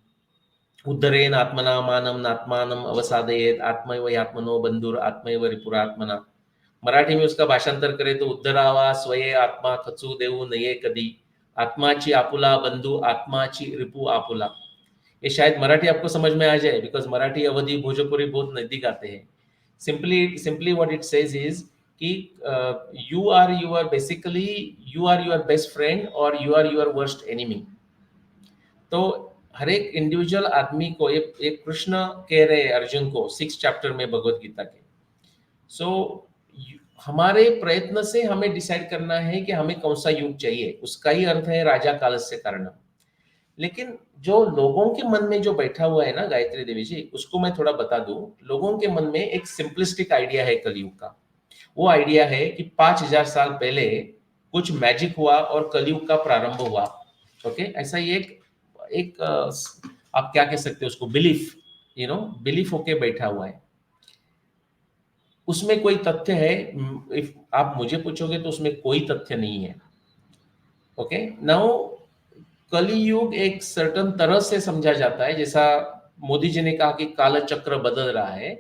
उद्धरेन आत्मनामानम नात्मानम अवसादयेत आत्मैव आत्मनो बंधुर आत्मैव रिपुरात्मना। मराठी में उसका भाषांतर करें तो, उद्धरावा स्वये आत्मा खचू देऊ नये कधी, आत्माची आपुला बंधु आत्माची रिपु आपुला। ये शायद मराठी आपको समझ में आ जाए, बिकॉज मराठी, अवधी, भोजपुरी बहुत नजदीक आते हैं। Simply what it says is कि you are your best friend और you are your worst enemy. तो हर एक इंडिविजुअल आदमी को, एक कृष्ण कह रहे हैं अर्जुन को 6 चैप्टर में भगवत गीता के। सो हमारे प्रयत्न से हमें डिसाइड करना है कि हमें कौन सा युग चाहिए, उसका ही अर्थ है राजा कालस्य कारणम। लेकिन जो लोगों के मन में जो बैठा हुआ है ना गायत्री देवी जी, उसको मैं थोड़ा बता दूं। लोगों के मन में एक सिंपलिस्टिक आइडिया है कलयुग का। वो आइडिया है कि 5000 साल पहले कुछ मैजिक हुआ और कलयुग का प्रारंभ हुआ। ओके, ऐसा ही एक आप क्या कह सकते हो उसको, बिलीफ होके बैठा हुआ है। उसमें कोई तथ्य है? इफ आप मुझे पूछोगे तो उसमें कोई तथ्य नहीं है। ओके, नाउ कलियुग एक सर्टन तरह से समझा जाता है, जैसा मोदी जी ने कहा कि काल चक्र बदल रहा है,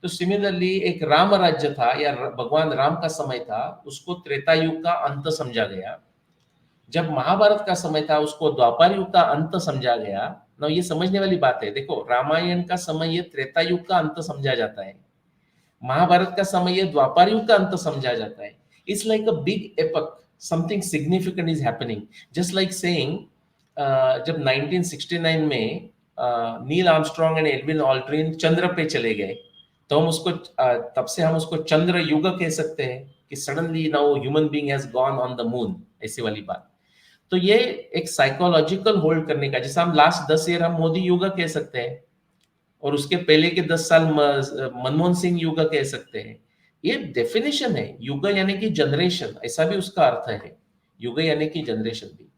तो सिमिलरली एक राम राज्य था या भगवान राम का समय था, उसको त्रेता युग का अंत समझा गया। जब महाभारत का समय था उसको द्वापर युग का अंत समझा गया। ना ये समझने वाली बात है। देखो रामायण का समय ये त्रेता युग का अंत समझा जाता है, महाभारत का समय ये द्वापर युग का अंत समझा जाता है। It's like a big epic, something significant is happening. Just like saying जब 1969 में Neil Armstrong and Edwin Aldrin चंद्र पे चले गए, तो हम उसको तब से हम उसको चंद्र युग कह सकते हैं कि suddenly now human being has gone on the moon, ऐसी वाली बात। तो ये एक साइकोलॉजिकल होल्ड करने का, जैसे हम लास्ट 10 ईयर हम मोदी युग कह सकते हैं, और उसके पहले के 10 साल मनमोहन सिंह युग कह सकते हैं। ये डेफिनेशन है, युग यानी कि जनरेशन, ऐसा भी उसका अर्थ है, युग यानी कि जनरेशन भी।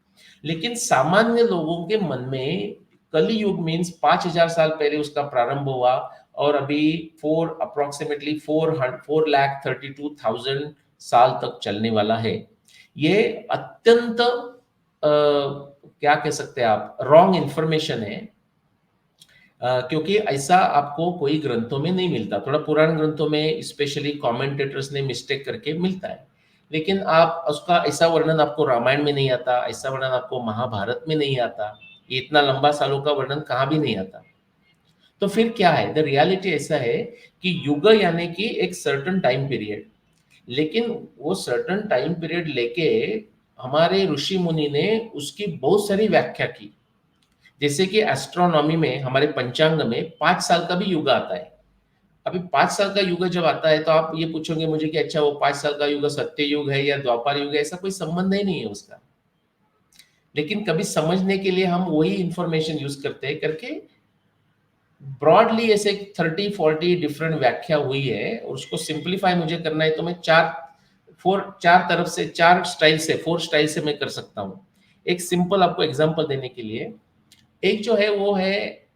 लेकिन सामान्य लोगों के मन में कली युग मीन्स 5000 साल पहले उसका प्रारंभ हुआ, और अभी अप्रोक्सीमेटली 4,32,000 साल तक चलने वाला है। ये अत्यंत क्या कह सकते हैं आप, रॉन्ग इंफॉर्मेशन है, क्योंकि ऐसा आपको कोई ग्रंथों में नहीं मिलता। थोड़ा पुराने ग्रंथों में स्पेशली कमेंटेटर्स ने मिस्टेक करके मिलता है, लेकिन आप उसका ऐसा वर्णन आपको रामायण में नहीं आता, ऐसा वर्णन आपको महाभारत में नहीं आता, ये इतना लंबा सालों का वर्णन कहाँ भी नहीं आता। तो फिर क्या है, द रियलिटी ऐसा है कि युग यानी कि एक सर्टन टाइम पीरियड, लेकिन वो सर्टन टाइम पीरियड लेके हमारे ऋषि मुनि ने उसकी बहुत सारी व्याख्या की। जैसे कि एस्ट्रोनॉमी में हमारे पंचांग में 5 साल का भी युग आता है। अभी 5 साल का युग जब आता है तो आप ये पूछोगे मुझे कि अच्छा वो 5 साल का युग सत्य युग है या द्वापर युग है, ऐसा कोई संबंध ही नहीं है उसका। लेकिन कभी समझने के लिए हम वही इंफॉर्मेशन यूज करते हैं करके ब्रॉडली ऐसे 30-40 डिफरेंट व्याख्या हुई है, और उसको सिंप्लीफाई मुझे करना है तो मैं चार तरफ से, 4 स्टाइल से मैं कर सकता हूँ। एक सिंपल आपको एग्जांपल देने के लिए, एक जो है वो है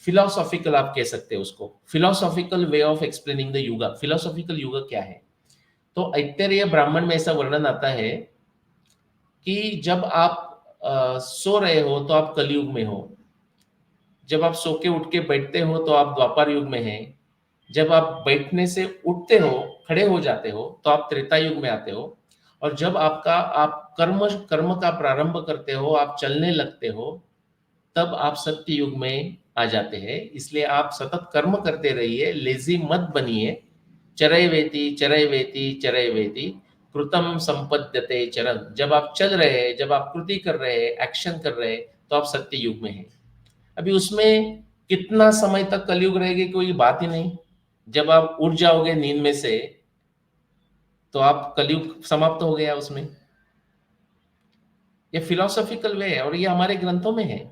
फिलोसॉफिकल, आप कह सकते हैं उसको, philosophical way of explaining the yuga. Philosophical युग क्या है, तो ऐतरेय ब्राह्मण में ऐसा वर्णन आता है कि जब आप सो रहे हो तो आप कलयुग में हो, जब आप सो के उठ के बैठते हो तो आप द्वापर युग में हैं, जब आप बैठने से उठते हो, खड़े हो जाते हो तो आप त्रेता युग में आते हो, और जब आप कर्म कर्म का प्रारंभ करते हो, आप चलने लगते हो, तब आप सत्य युग में आ जाते हैं। इसलिए आप सतत कर्म करते रहिए, लेजी मत बनिए। चरय वेति कृतम संपद्यते चरण। जब आप चल रहे हैं, जब आप कृति कर रहे हैं, एक्शन कर रहे हैं, तो आप सत्य युग में हैं। अभी उसमें कितना समय तक कलयुग रहेगी कोई बात ही नहीं। जब आप उठ जाओगे नींद में से तो आप कलयुग समाप्त हो गया उसमें। ये फिलोसॉफिकल वे है और ये हमारे ग्रंथों में है,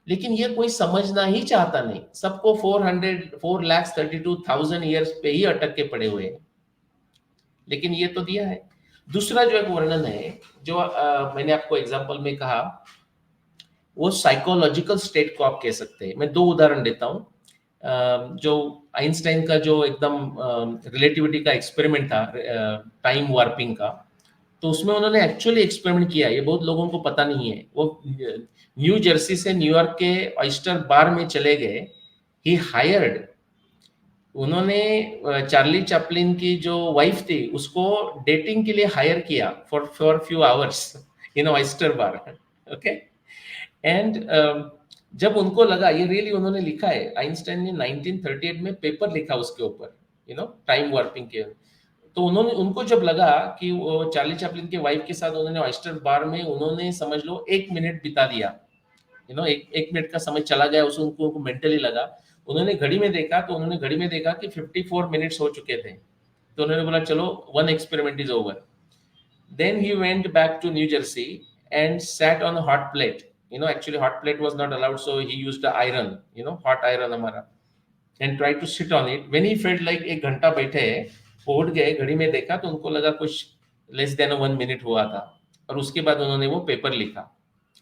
लेकिन ये कोई समझना ही चाहता नहीं। सबको 4,32,000 ईयर्स पे ही अटक के पड़े हुए हैं, लेकिन ये तो दिया है। दूसरा जो एक वर्णन है, जो मैंने आपको एग्जांपल में कहा, वो साइकोलॉजिकल स्टेट को आप कह सकते हैं। मैं 2 उदाहरण देता हूँ। जो आइंस्टाइन का जो एकदम रिलेटिविटी का एक्सपेरिमेंट था, टाइम वार्पिंग का, तो उसमें उन्होंने एक्चुअली एक्सपेरिमेंट किया, ये बहुत लोगों को पता नहीं है। वो न्यू जर्सी से न्यूयॉर्क के ऑयस्टर बार में चले गए। ही हायर्ड, उन्होंने चार्ली चैपलिन की जो वाइफ थी उसको डेटिंग के लिए हायर किया for few hours in oyster bar. Okay, and जब उनको लगा, ये रियली उन्होंने लिखा है, आइंस्टाइन ने 1938 में पेपर लिखा उसके ऊपर, टाइम वार्पिंग के। तो उनको जब लगा कि वो चार्ली चैपलिन के वाइफ के साथ उन्होंने ऑयस्टर बार में उन्होंने समझ लो 1 मिनट बिता दिया, एक मिनट का समय चला गया, उसे उनको मेंटली लगा। उन्होंने घड़ी में देखा, तो उन्होंने घड़ी में देखा कि 54 मिनट्स हो चुके थे। तो उन्होंने बोला चलो, one experiment is over. Then he went back to New Jersey and sat on a hot plate. Actually hot plate was not allowed, so he used the iron, hot iron हमारा, and tried to sit on it. When he felt like 1 घंटा बैठे हैं, वो उठ गए, घड़ी में देखा तो उनको लगा कुछ लेस देन 1 मिनट हुआ था, और उसके बाद उन्होंने वो पेपर लिखा।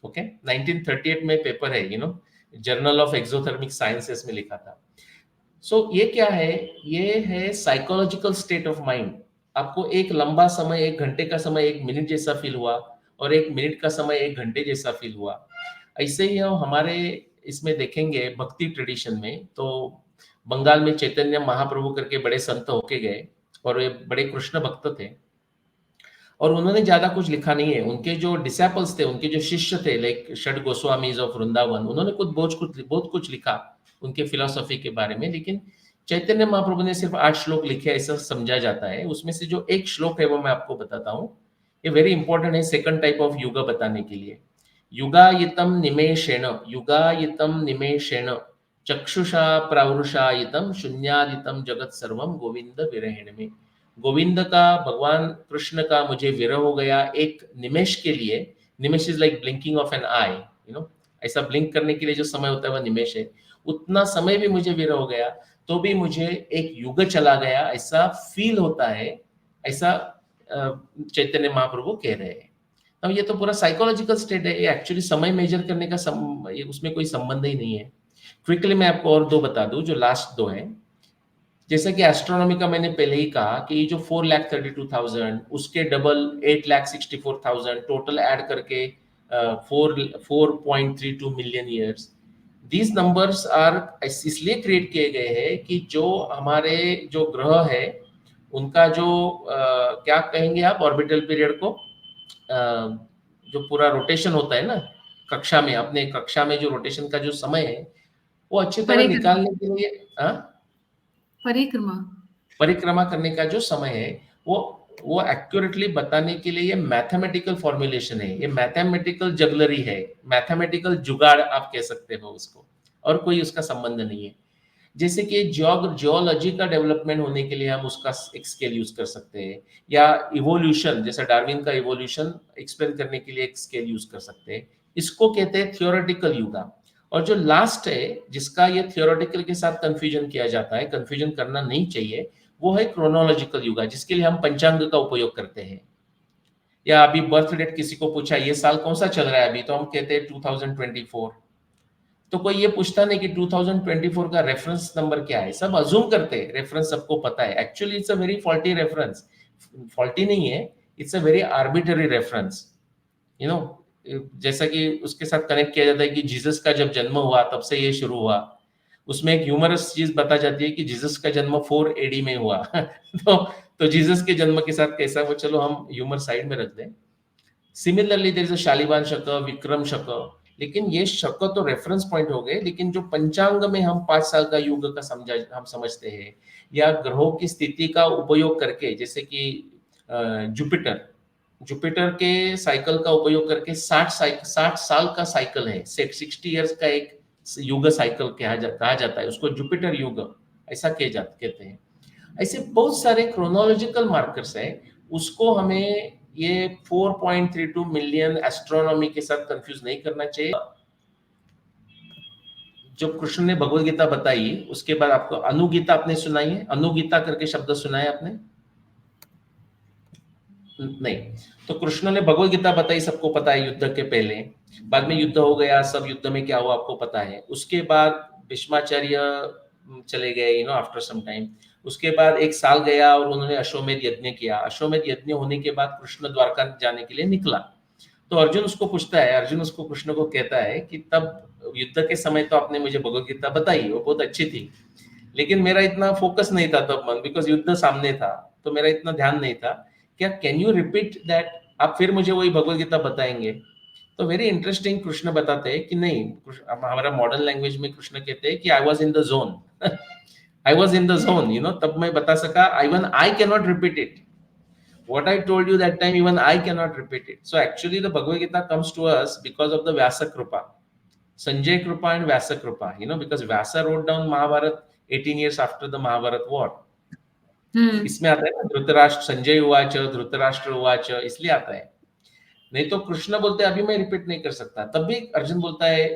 ओके, 1938 में पेपर है, जर्नल ऑफ एक्सोथर्मिक साइंसेस में लिखा था। सो ये क्या है, ये है साइकोलॉजिकल स्टेट ऑफ माइंड। आपको एक लंबा समय, 1 घंटे का समय 1 मिनट जैसा फील हुआ, और 1 मिनट का समय 1 घंटे जैसा फील हुआ। ऐसे ही हम हमारे इसमें देखेंगे भक्ति ट्रेडिशन में, तो बंगाल में चैतन्य महाप्रभु करके बड़े संत होके गए, और वे बड़े कृष्ण भक्त थे। और उन्होंने ज्यादा कुछ लिखा नहीं है। उनके जो डिसेपल्स थे, उनके जो शिष्य थे, लाइक षड गोस्वामीज ऑफ वृंदावन, उन्होंने खुद बहुत कुछ लिखा उनके फिलोसफी के बारे में। लेकिन चैतन्य महाप्रभु ने सिर्फ 8 श्लोक लिखे, ऐसा समझा जाता है। उसमें से जो एक श्लोक है वो मैं आपको बताता हूँ। ये वेरी इंपॉर्टेंट है सेकंड टाइप ऑफ युगा बताने के लिए। युगायितम निमेषेण चक्षुषा प्रावृषायितम शून्यादितम जगत सर्वम गोविंद विरहिण में। गोविंद का, भगवान कृष्ण का मुझे विरह हो गया एक निमेष के लिए। Nimesh is like blinking of an eye, ऐसा ब्लिंक करने के लिए जो समय होता है वह निमेष है। उतना समय भी मुझे विरह हो गया तो भी मुझे एक युग चला गया ऐसा फील होता है, ऐसा चैतन्य महाप्रभु कह रहे हैं। अब ये तो पूरा साइकोलॉजिकल स्टेट है, ये एक्चुअली समय मेजर करने का ये उसमें कोई संबंध ही नहीं है। क्विकली मैं आपको और 2 बता दूं, जो लास्ट 2 हैं। जैसे कि एस्ट्रोनॉमी का मैंने पहले ही कहा कि जो 4,32,000 उसके डबल 8,64,000 टोटल ऐड करके 4.32 million years. These numbers are इसलिए क्रिएट किए गए हैं कि जो हमारे जो ग्रह है उनका जो क्या कहेंगे आप ऑर्बिटल पीरियड को, जो पूरा रोटेशन होता है ना कक्षा में, अपने कक्षा में जो रोटेशन का जो समय है वो अच्छी तरह परिक्रमा निकालने के लिए परिक्रमा परिक्रमा करने का जो समय है वो एक्यूरेटली बताने के लिए ये मैथमेटिकल फॉर्मुलेशन है, ये मैथमेटिकल जगलरी है, मैथमेटिकल जुगाड़ आप कह सकते हो उसको, और कोई उसका संबंध नहीं है। जैसे कि जियोलॉजी का डेवलपमेंट होने के लिए हम उसका एक स्केल यूज कर सकते हैं, या इवोल्यूशन जैसा डार्विन का इवोल्यूशन एक्सप्लेन करने के लिए एक स्केल यूज कर सकते हैं। इसको कहते हैं थियोरेटिकल युगा। और जो लास्ट है जिसका ये थियोरेटिकल के साथ कंफ्यूजन किया जाता है, कंफ्यूजन करना नहीं चाहिए, वो है क्रोनोलॉजिकल युगा, जिसके लिए हम पंचांग का उपयोग करते हैं। या अभी बर्थ डेट किसी को पूछा ये साल कौन सा चल रहा है अभी, तो हम कहते हैं 2024। तो कोई ये पूछता नहीं कि 2024 का रेफरेंस नंबर क्या है, सब अज्यूम करते हैं रेफरेंस सबको पता है। Actually it's a very faulty reference, faulty नहीं है, it's a very arbitrary reference. You know जैसा कि उसके साथ कनेक्ट किया जाता है कि जीसस का जब जन्म हुआ तब से ये शुरू हुआ। उसमें एक ह्यूमरस चीज बता जाती है कि जीसस का जन्म 4 एडी में हुआ तो जीसस के जन्म के साथ कैसा, वो चलो हम ह्यूमर साइड में रख दें। Similarly there is a Shalivahan Shaka, Vikram शक, लेकिन ये शक तो रेफरेंस पॉइंट हो गए। लेकिन जो पंचांग में हम 5 साल का युग का हम समझते हैं, या ग्रहों की स्थिति का उपयोग करके, जैसे कि जुपिटर जुपिटर के साइकिल का उपयोग करके 60 साल का साइकिल है, 60 इयर्स का एक युग साइकिल कहा जाता है उसको, जुपिटर युग ऐसा कहते हैं। ऐसे बहुत सारे क्रोनोलॉजिकल मार्कर्स हैं, उसको हमें ये 4.32 मिलियन एस्ट्रोनॉमी के साथ कंफ्यूज नहीं करना चाहिए। जो कृष्ण ने भगवत गीता बताई उसके बाद आपको अनुगीता आपने सुनाई है, अनुगीता करके शब्द सुना है आपने? नहीं। तो कृष्ण ने भगवत गीता बताई, सबको पता है, युद्ध के पहले। बाद में युद्ध हो गया, सब युद्ध में क्या हुआ आपको पता है। उसके बाद भीष्माचार्य चले गए, आफ्टर सम टाइम। उसके बाद 1 साल गया और उन्होंने अश्वमेध यज्ञ किया। अश्वमेध यज्ञ होने के बाद कृष्ण द्वारका जाने के लिए निकला। तो अर्जुन उसको पूछता है, अर्जुन उसको कृष्ण को कहता है कि तब युद्ध के समय तो आपने मुझे भगवत गीता बताई, वो बहुत अच्छी थी, लेकिन मेरा इतना फोकस नहीं था तब मन, बिकॉज युद्ध सामने था, तो मेरा इतना ध्यान नहीं था। क्या कैन यू रिपीट दैट, आप फिर मुझे वही भगवत गीता बताएंगे? तो वेरी इंटरेस्टिंग, कृष्ण बताते हैं कि नहीं, हमारा मॉडर्न लैंग्वेज में कृष्ण कहते हैं कि I was in the zone I was in the zone, तब मैं बता सका, even I can not repeat it, what I told you that time, even I cannot repeat it. So actually the Bhagavad Gita comes to us because of the Vyasa Kripa, Sanjay Kripa and Vyasa Kripa, because Vyasa wrote down Mahabharat 18 years after the Mahabharat war. इसमें आता है ना धृतराष्ट्र संजय उवाच धृतराष्ट्र उवाच, इसलिए आता है। नहीं तो कृष्ण बोलते अभी मैं रिपीट नहीं कर सकता, तब भी अर्जुन बोलता है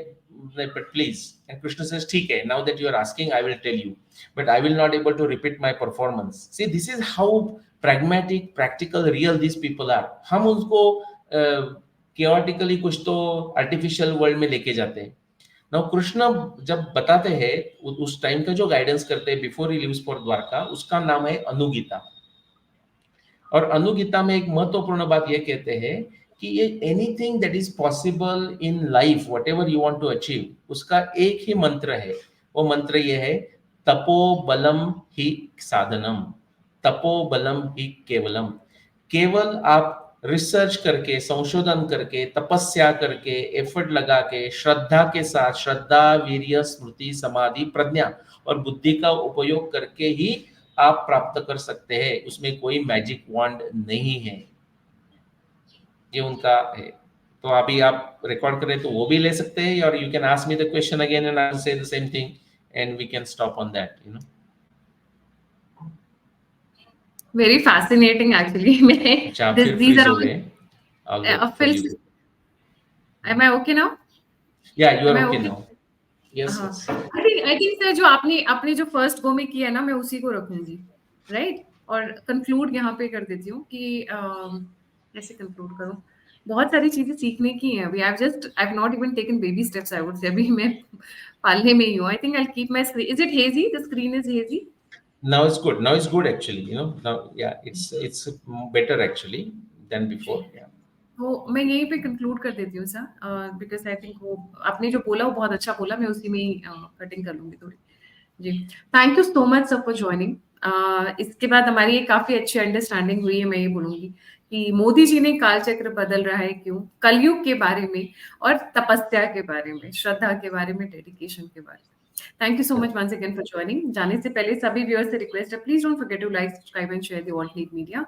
but please, and Krishna says ठीक है, now that you are asking I will tell you, but I will not able to repeat my performance. See this is how pragmatic, practical, real this people are. हम उनको केओटिकली कुछ तो artificial world में लेके जाते हैं। नाउ कृष्ण जब बताते हैं उस टाइम का जो गाइडेंस करते हैं before he leaves for Dwarka, उसका नाम है अनुगीता। और अनुगीता में एक महत्वपूर्ण बात ये कहते हैं कि ये anything that is possible in life, whatever you want to achieve, उसका एक ही मंत्र है। वो मंत्र ये है, तपो बलम ही साधनम, तपो बलम ही केवलम। केवल आप रिसर्च करके, संशोधन करके, तपस्या करके, एफर्ट लगा के, श्रद्धा के साथ, श्रद्धा, वीर्य, स्मृति, समाधि, प्रज्ञा और बुद्धि का उपयोग करके ही आप प्राप्त कर सकते हैं। उसमें कोई मैजिक वॉन्ड नहीं है, ये उनका है। तो अभी आप रिकॉर्ड करें तो वो भी ले सकते हैं, और you can ask me the question again and I will say the same thing and we can stop on that, you know. Very fascinating actually. मैं अच्छा, आप फिर these फ्रीज are हो all गए। ऑल गुड फॉर फिर you. am I okay now? या you are Am I okay okay? Now. Yes हाँ, yes. I think sir जो आपने आपने जो फर्स्ट गो में किया है ना, मैं उसी को रखूंगी, राइट? और कंक्लूड यहाँ पे कर देती हूँ कि कैसे कंक्लूड करूँ। बहुत सारी चीजें सीखने की हैं अभी। I have not even taken baby steps, I would say. अभी मैं पालने में ही हूँ। I think I keep my screen. Is it hazy? The screen is hazy? Now it's good. Now it's good actually. You know. Now, yeah, it's better actually than before. Yeah. तो मैं यहीं पे conclude कर देती हूँ sir, because I think वो आपने जो बोला वो बहुत अच्छा बोला। मैं उसी में ही कटिंग कर लूँगी थोड़ी। जी, thank you so much sir for joining. इसके बाद हमारी एक काफ़ी अच्छी अंडरस्टैंडिंग हुई है, मैं ये बोलूँगी कि मोदी जी ने कालचक्र बदल रहा है क्यों? कलयुग के बारे में और तपस्या के बारे में, श्रद्धा के बारे में, डेडिकेशन के बारे में। Thank you so much once again for joining. जाने से पहले सभी व्यूअर्स से रिक्वेस्ट है, please don't forget to like, subscribe and share the alt need media.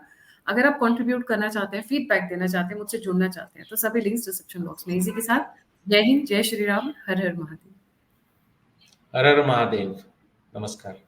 अगर आप कंट्रीब्यूट करना चाहते हैं, फीडबैक देना चाहते हैं, मुझसे जुड़ना चाहते हैं, तो सभी लिंक्स डिस्क्रिप्शन बॉक्स में। इसी के साथ जय हिंद, जय श्री राम, हर हर महादेव। हर हर महादेव। नमस्कार।